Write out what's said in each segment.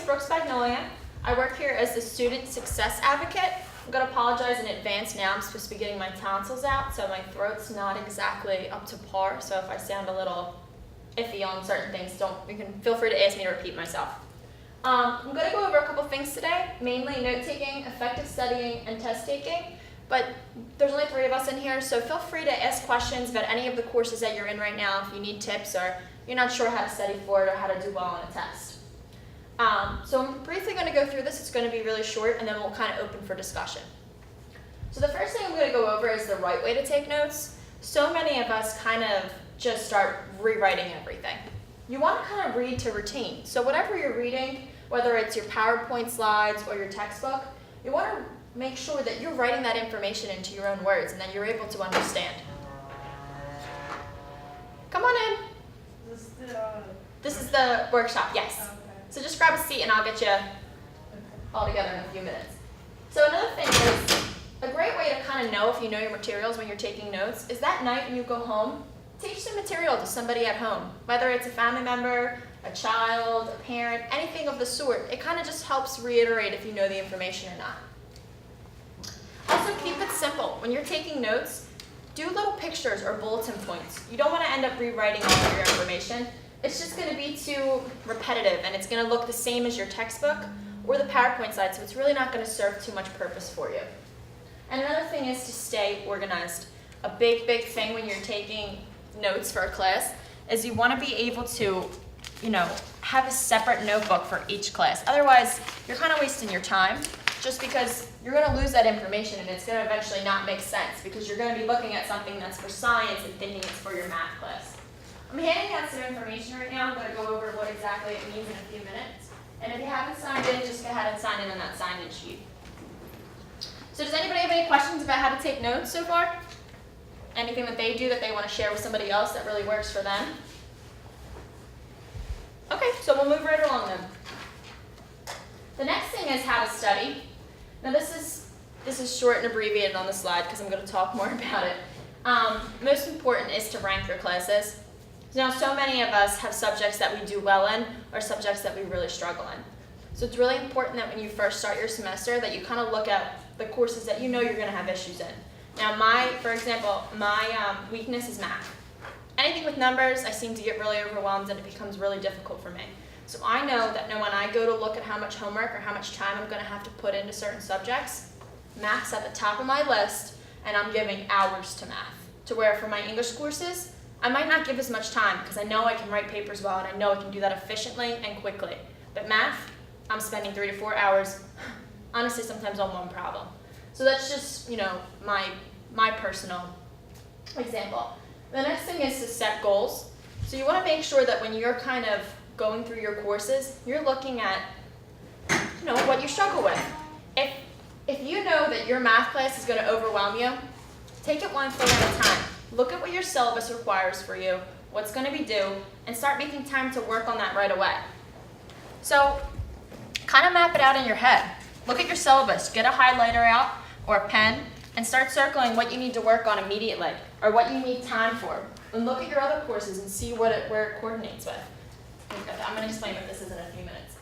Brooke Spagnolia. I work here as the Student Success Advocate. I'm going to apologize in advance now. I'm supposed to be getting my tonsils out, so my throat's not exactly up to par. So if I sound a little iffy on certain things, you can feel free to ask me to repeat myself. I'm going to go over a couple things today, mainly note-taking, effective studying, and test-taking. But there's only 3 of us in here, so feel free to ask questions about any of the courses that you're in right now if you need tips or you're not sure how to study for it or how to do well on a test. So I'm briefly going to go through this. It's going to be really short, and then we'll kind of open for discussion. So the first thing I'm going to go over is the right way to take notes. So many of us kind of just start rewriting everything. You want to kind of read to retain. So whatever you're reading, whether it's your PowerPoint slides or your textbook, you want to make sure that you're writing that information into your own words and that you're able to understand. Come on in. This is the workshop, yes. Okay. So just grab a seat and I'll get you all together in a few minutes. So another thing is, a great way to kind of know if you know your materials when you're taking notes is that night when you go home, teach the material to somebody at home. Whether it's a family member, a child, a parent, anything of the sort. It kind of just helps reiterate if you know the information or not. Also, keep it simple. When you're taking notes, do little pictures or bulletin points. You don't want to end up rewriting all of your information. It's just going to be too repetitive, and it's going to look the same as your textbook or the PowerPoint slide, so it's really not going to serve too much purpose for you. And another thing is to stay organized. A big thing when you're taking notes for a class is you want to be able to, have a separate notebook for each class. Otherwise, you're kind of wasting your time just because you're going to lose that information and it's going to eventually not make sense because you're going to be looking at something that's for science and thinking it's for your math class. I'm handing out some information right now. I'm going to go over what exactly it means in a few minutes. And if you haven't signed in, just go ahead and sign in on that sign-in sheet. So does anybody have any questions about how to take notes so far? Anything that they do that they want to share with somebody else that really works for them? Okay, so we'll move right along then. The next thing is how to study. Now this is short and abbreviated on the slide because I'm going to talk more about it. Most important is to rank your classes. Now, so many of us have subjects that we do well in or subjects that we really struggle in. So it's really important that when you first start your semester that you kind of look at the courses that you know you're going to have issues in. Now, for example, my weakness is math. Anything with numbers, I seem to get really overwhelmed and it becomes really difficult for me. So I know that when I go to look at how much homework or how much time I'm going to have to put into certain subjects, math's at the top of my list and I'm giving hours to math. To where for my English courses, I might not give as much time because I know I can write papers well and I know I can do that efficiently and quickly. But math, I'm spending 3 to 4 hours, honestly sometimes on one problem. So that's just, my personal example. The next thing is to set goals. So you want to make sure that when you're kind of going through your courses, you're looking at, what you struggle with. If you know that your math class is going to overwhelm you, take it one thing at a time. Look at what your syllabus requires for you, what's going to be due, and start making time to work on that right away. So kind of map it out in your head. Look at your syllabus. Get a highlighter out or a pen and start circling what you need to work on immediately or what you need time for. And look at your other courses and see where it coordinates with. I'm going to explain what this is in a few minutes.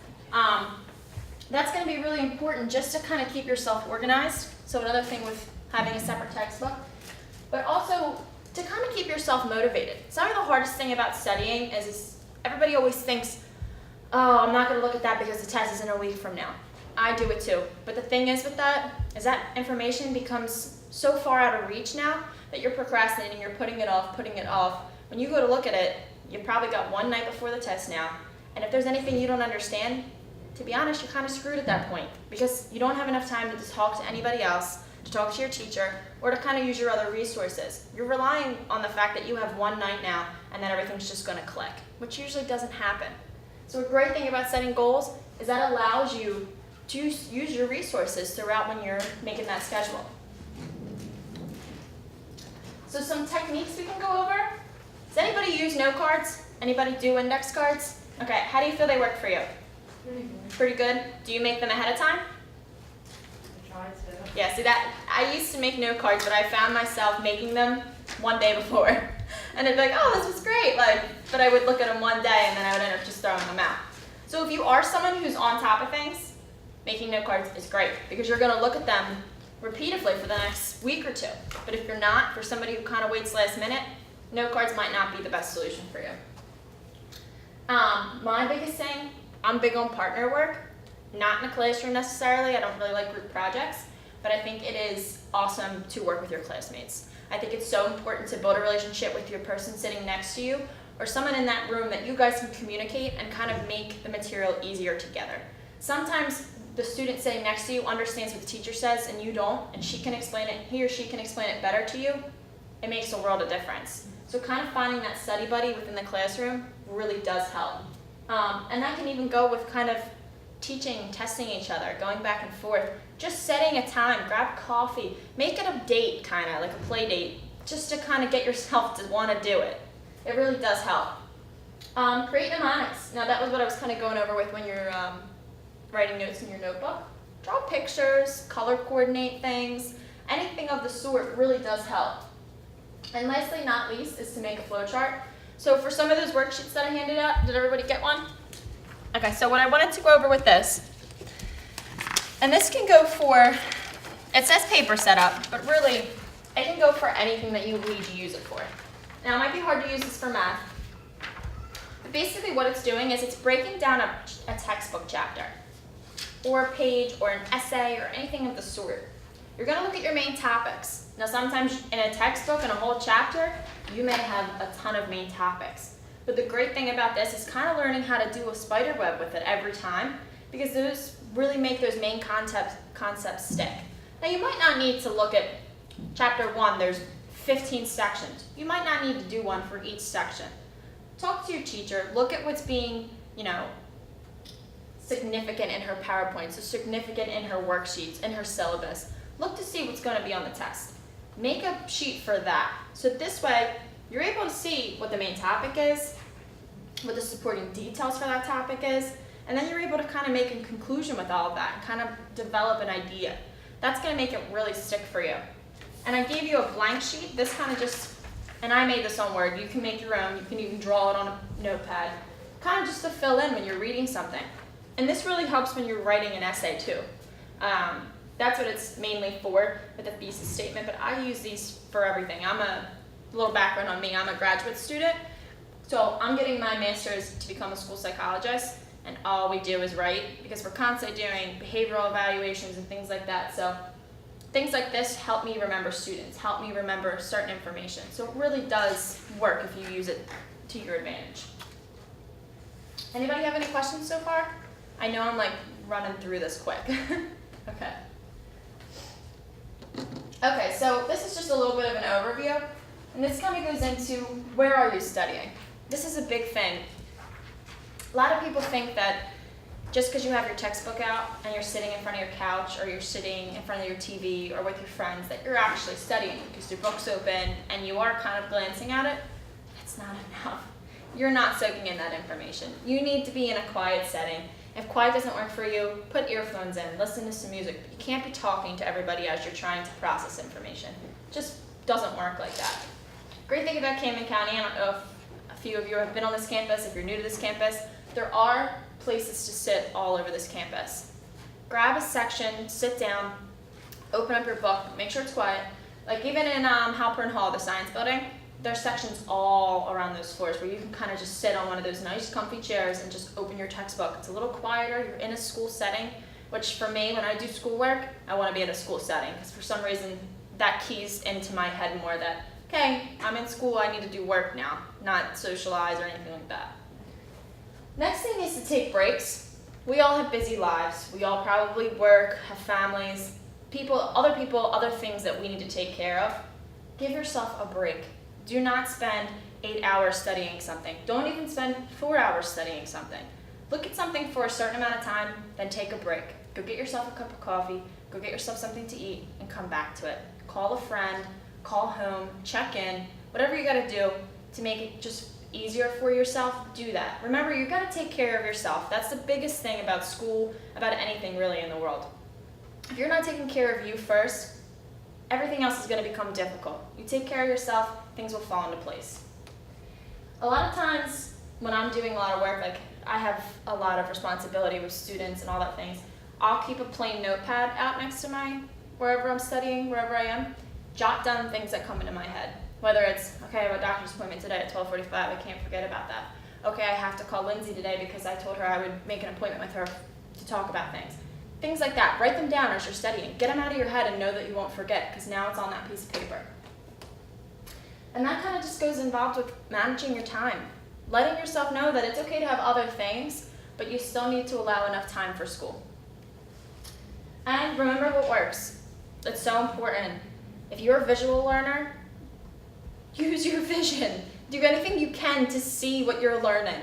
That's going to be really important just to kind of keep yourself organized. So another thing with having a separate textbook. But also to kind of keep yourself motivated. Some of the hardest thing about studying is everybody always thinks, oh, I'm not going to look at that because the test is in a week from now. I do it too. But the thing is with that is that information becomes so far out of reach now that you're procrastinating, you're putting it off. When you go to look at it, you've probably got one night before the test now. And if there's anything you don't understand, to be honest, you're kind of screwed at that point because you don't have enough time to just talk to anybody else, to talk to your teacher, or to kind of use your other resources. You're relying on the fact that you have one night now and that everything's just going to click, which usually doesn't happen. So a great thing about setting goals is that allows you to use your resources throughout when you're making that schedule. So some techniques we can go over. Does anybody use note cards? Anybody do index cards? Okay, how do you feel they work for you? Pretty good. Do you make them ahead of time? I try to. Yeah, see that, I used to make note cards, but I found myself making them one day before. And I'd be like, oh, this was great, but I would look at them one day and then I would end up just throwing them out. So if you are someone who's on top of things, making note cards is great because you're going to look at them repeatedly for the next week or two. But if you're not, for somebody who kind of waits last minute, note cards might not be the best solution for you. My biggest thing, I'm big on partner work, not in a classroom necessarily. I don't really like group projects, but I think it is awesome to work with your classmates. I think it's so important to build a relationship with your person sitting next to you or someone in that room that you guys can communicate and kind of make the material easier together. Sometimes the student sitting next to you understands what the teacher says and you don't, and he or she can explain it better to you. It makes a world of difference. So kind of finding that study buddy within the classroom really does help. And that can even go with kind of teaching, testing each other, going back and forth, just setting a time, grab coffee, make it a date kind of, like a play date, just to kind of get yourself to want to do it. It really does help. Create mnemonics. Now that was what I was kind of going over with when you're writing notes in your notebook. Draw pictures, color coordinate things, anything of the sort really does help. And lastly, not least, is to make a flow chart. So for some of those worksheets that I handed out, did everybody get one? Okay, so what I wanted to go over with this, and this can go for, it says paper setup, but really, it can go for anything that you need to use it for. Now, it might be hard to use this for math, but basically what it's doing is it's breaking down a textbook chapter, or a page, or an essay, or anything of the sort. You're going to look at your main topics. Now, sometimes in a textbook, in a whole chapter, you may have a ton of main topics. But the great thing about this is kind of learning how to do a spider web with it every time, because those really make those main concepts stick. Now, you might not need to look at chapter 1, there's 15 sections. You might not need to do one for each section. Talk to your teacher, look at what's being, significant in her PowerPoint, so significant in her worksheets, in her syllabus. Look to see what's going to be on the test. Make a sheet for that. So this way, you're able to see what the main topic is, what the supporting details for that topic is, and then you're able to kind of make a conclusion with all of that and kind of develop an idea. That's going to make it really stick for you. And I gave you a blank sheet. This kind of just, and I made this on Word. You can make your own. You can even draw it on a notepad, kind of just to fill in when you're reading something. And this really helps when you're writing an essay too. That's what it's mainly for, with a thesis statement, but I use these for everything. A little background on me, I'm a graduate student, so I'm getting my master's to become a school psychologist, and all we do is write, because we're constantly doing behavioral evaluations and things like that, so things like this help me remember students, help me remember certain information, so it really does work if you use it to your advantage. Anybody have any questions so far? I know I'm running through this quick. Okay. Okay, so this is just a little bit of an overview, and this kind of goes into where are you studying? This is a big thing. A lot of people think that just because you have your textbook out and you're sitting in front of your couch or you're sitting in front of your TV or with your friends that you're actually studying because your book's open and you are kind of glancing at it. That's not enough. You're not soaking in that information. You need to be in a quiet setting. If quiet doesn't work for you, put earphones in, listen to some music. You can't be talking to everybody as you're trying to process information. It just doesn't work like that. Great thing about Camden County, I don't know if a few of you have been on this campus, if you're new to this campus, there are places to sit all over this campus. Grab a section, sit down, open up your book, make sure it's quiet. Like even in Halpern Hall, the science building, there's sections all around those floors where you can kind of just sit on one of those nice comfy chairs and just open your textbook. It's a little quieter, you're in a school setting, which for me, when I do schoolwork, I want to be in a school setting because for some reason that keys into my head more that, okay, I'm in school, I need to do work now, not socialize or anything like that. Next thing is to take breaks. We all have busy lives. We all probably work, have families, other things that we need to take care of. Give yourself a break. Do not spend 8 hours studying something. Don't even spend 4 hours studying something. Look at something for a certain amount of time, then take a break. Go get yourself a cup of coffee, go get yourself something to eat, and come back to it. Call a friend, call home, check in, whatever you gotta do to make it just easier for yourself, do that. Remember, you gotta take care of yourself. That's the biggest thing about school, about anything really in the world. If you're not taking care of you first, everything else is gonna become difficult. You take care of yourself, things will fall into place. A lot of times when I'm doing a lot of work, like I have a lot of responsibility with students and all that things, I'll keep a plain notepad out next to wherever I'm studying, wherever I am, jot down things that come into my head. Whether it's, okay, I have a doctor's appointment today at 12:45, I can't forget about that. Okay, I have to call Lindsay today because I told her I would make an appointment with her to talk about things. Things like that, write them down as you're studying. Get them out of your head and know that you won't forget, because now it's on that piece of paper. And that kind of just goes involved with managing your time. Letting yourself know that it's okay to have other things, but you still need to allow enough time for school. And remember what works. It's so important. If you're a visual learner, use your vision. Do anything you can to see what you're learning.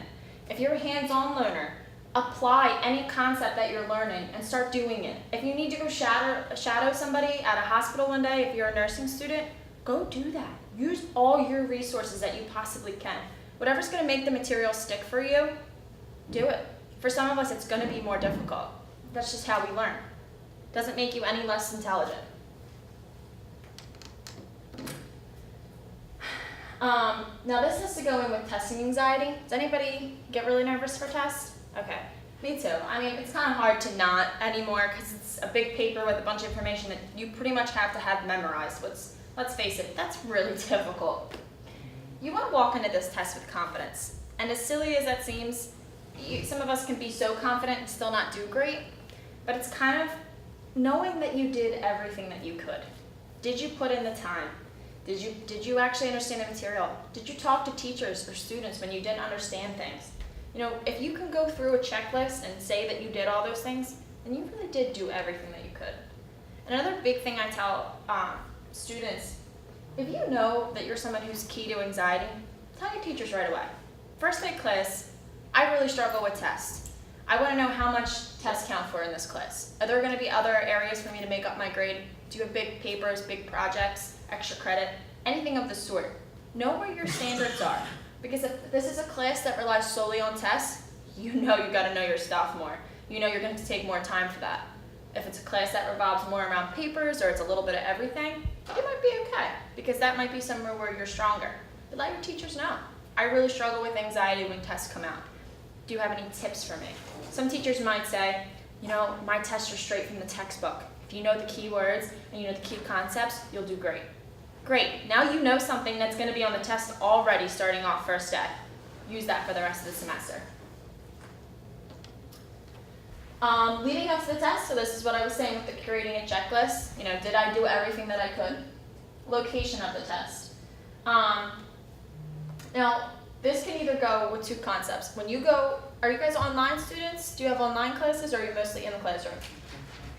If you're a hands-on learner, apply any concept that you're learning and start doing it. If you need to go shadow somebody at a hospital one day, if you're a nursing student, go do that. Use all your resources that you possibly can. Whatever's going to make the material stick for you, do it. For some of us, it's going to be more difficult. That's just how we learn. Doesn't make you any less intelligent. Now this has to go in with testing anxiety. Does anybody get really nervous for tests? Okay, me too. I mean, it's kind of hard to not anymore because it's a big paper with a bunch of information that you pretty much have to have memorized. Let's face it, that's really difficult. You want to walk into this test with confidence. And as silly as that seems, some of us can be so confident and still not do great, but it's kind of knowing that you did everything that you could. Did you put in the time? Did you actually understand the material? Did you talk to teachers or students when you didn't understand things? You know, if you can go through a checklist and say that you did all those things, then you really did do everything that you could. Another big thing I tell students, if you know that you're someone who's key to anxiety, tell your teachers right away. First day class, I really struggle with tests. I want to know how much tests count for in this class. Are there going to be other areas for me to make up my grade? Do you have big papers, big projects, extra credit, anything of the sort? Know where your standards are. Because if this is a class that relies solely on tests, you know you've got to know your stuff more. You know you're going to take more time for that. If it's a class that revolves more around papers or it's a little bit of everything, you might be okay, because that might be somewhere where you're stronger. But let your teachers know. I really struggle with anxiety when tests come out. Do you have any tips for me? Some teachers might say, you know, my tests are straight from the textbook. If you know the key words and you know the key concepts, you'll do great. Great, now you know something that's going to be on the test already starting off first day. Use that for the rest of the semester. Leading up to the test, so this is what I was saying with the creating a checklist. You know, did I do everything that I could? Location of the test. Now, this can either go with two concepts. When you go, are you guys online students? Do you have online classes, or are you mostly in the classroom?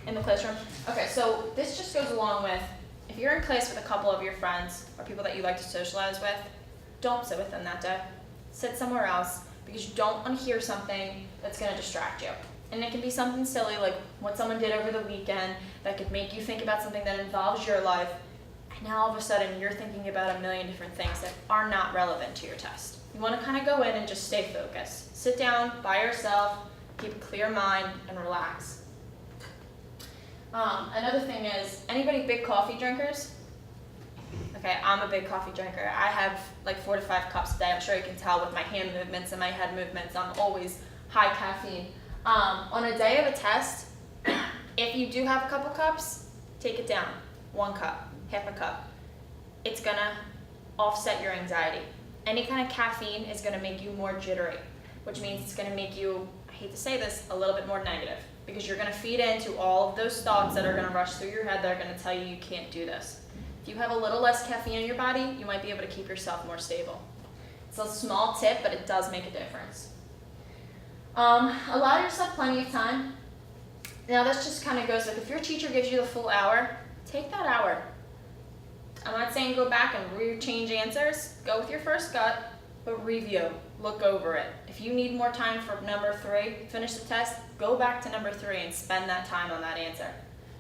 In the classroom? Okay, so this just goes along with, if you're in class with a couple of your friends or people that you like to socialize with, don't sit with them that day. Sit somewhere else, because you don't want to hear something that's going to distract you. And it can be something silly like what someone did over the weekend that could make you think about something that involves your life, and now all of a sudden you're thinking about a million different things that are not relevant to your test. You want to kind of go in and just stay focused. Sit down by yourself, keep a clear mind, and relax. Another thing is, anybody big coffee drinkers? Okay, I'm a big coffee drinker. I have like 4 to 5 cups a day. I'm sure you can tell with my hand movements and my head movements. I'm always high caffeine. On a day of a test, if you do have a couple cups, take it down. 1 cup, half a cup. It's gonna offset your anxiety. Any kind of caffeine is gonna make you more jittery, which means it's gonna make you, I hate to say this, a little bit more negative, because you're gonna feed into all of those thoughts that are gonna rush through your head that are gonna tell you you can't do this. If you have a little less caffeine in your body, you might be able to keep yourself more stable. It's a small tip, but it does make a difference. Allow yourself plenty of time. Now this just kind of goes with, if your teacher gives you the full hour, take that hour. I'm not saying go back and change answers. Go with your first gut, but review, look over it. If you need more time for number 3, finish the test, go back to number 3 and spend that time on that answer.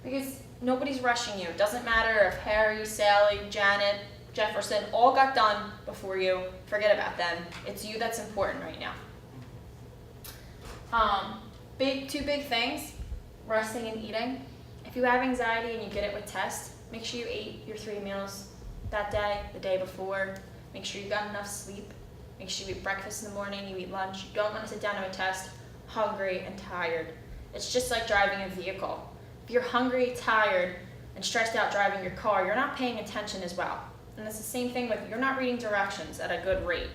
Because nobody's rushing you. It doesn't matter if Harry, Sally, Janet, Jefferson all got done before you. Forget about them. It's you that's important right now. Two big things, resting and eating. If you have anxiety and you get it with tests, make sure you ate your 3 meals that day, the day before. Make sure you got enough sleep. Make sure you eat breakfast in the morning, you eat lunch. You don't want to sit down to a test hungry and tired. It's just like driving a vehicle. If you're hungry, tired, and stressed out driving your car, you're not paying attention as well. And it's the same thing with you're not reading directions at a good rate.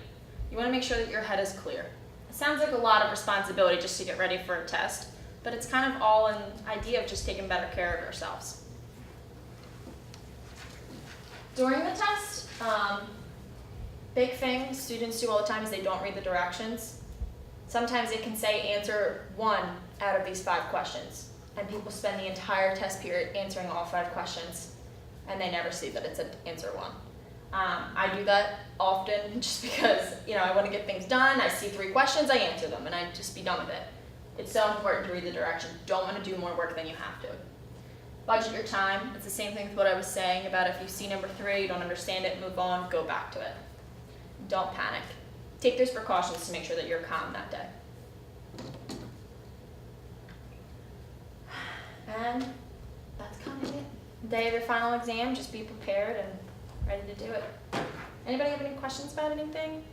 You want to make sure that your head is clear. It sounds like a lot of responsibility just to get ready for a test, but it's kind of all an idea of just taking better care of yourselves. During the test, big thing students do all the time is they don't read the directions. Sometimes it can say answer 1 out of these 5 questions, and people spend the entire test period answering all 5 questions, and they never see that it said answer 1. I do that often just because, I want to get things done. I see 3 questions, I answer them, and I just be done with it. It's so important to read the directions. Don't want to do more work than you have to. Budget your time. It's the same thing with what I was saying about if you see number 3, you don't understand it, move on, go back to it. Don't panic. Take those precautions to make sure that you're calm that day. And that's kind of it. The day of your final exam, just be prepared and ready to do it. Anybody have any questions about anything?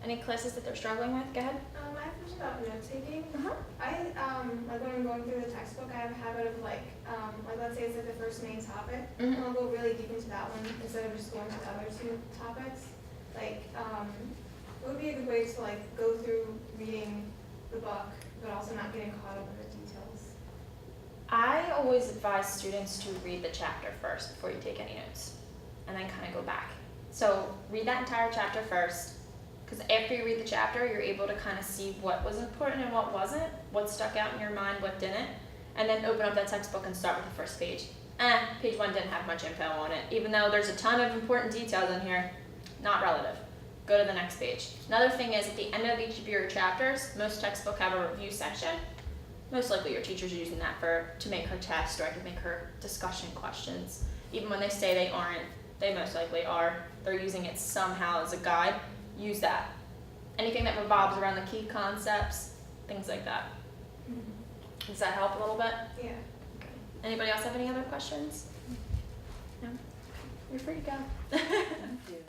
Any classes that they're struggling with? Go ahead. I have a question about note taking. Uh-huh. Like when I'm going through the textbook, I have a habit of like let's say it's like the first main topic, Mhm. and I'll go really deep into that one instead of just going to the other 2 topics. Like, what would be a good way to like go through reading the book, but also not getting caught up in the details? I always advise students to read the chapter first before you take any notes, and then kind of go back. So read that entire chapter first, because after you read the chapter, you're able to kind of see what was important and what wasn't, what stuck out in your mind, what didn't, and then open up that textbook and start with the first page. Page 1 didn't have much info on it, even though there's a ton of important details in here, not relative. Go to the next page. Another thing is, at the end of each of your chapters, most textbooks have a review section. Most likely your teacher's using that to make her test or to make her discussion questions. Even when they say they aren't, they most likely are. They're using it somehow as a guide. Use that. Anything that revolves around the key concepts, things like that. Does that help a little bit? Yeah. Okay. Anybody else have any other questions? No? Okay. You're free to go. Thank you.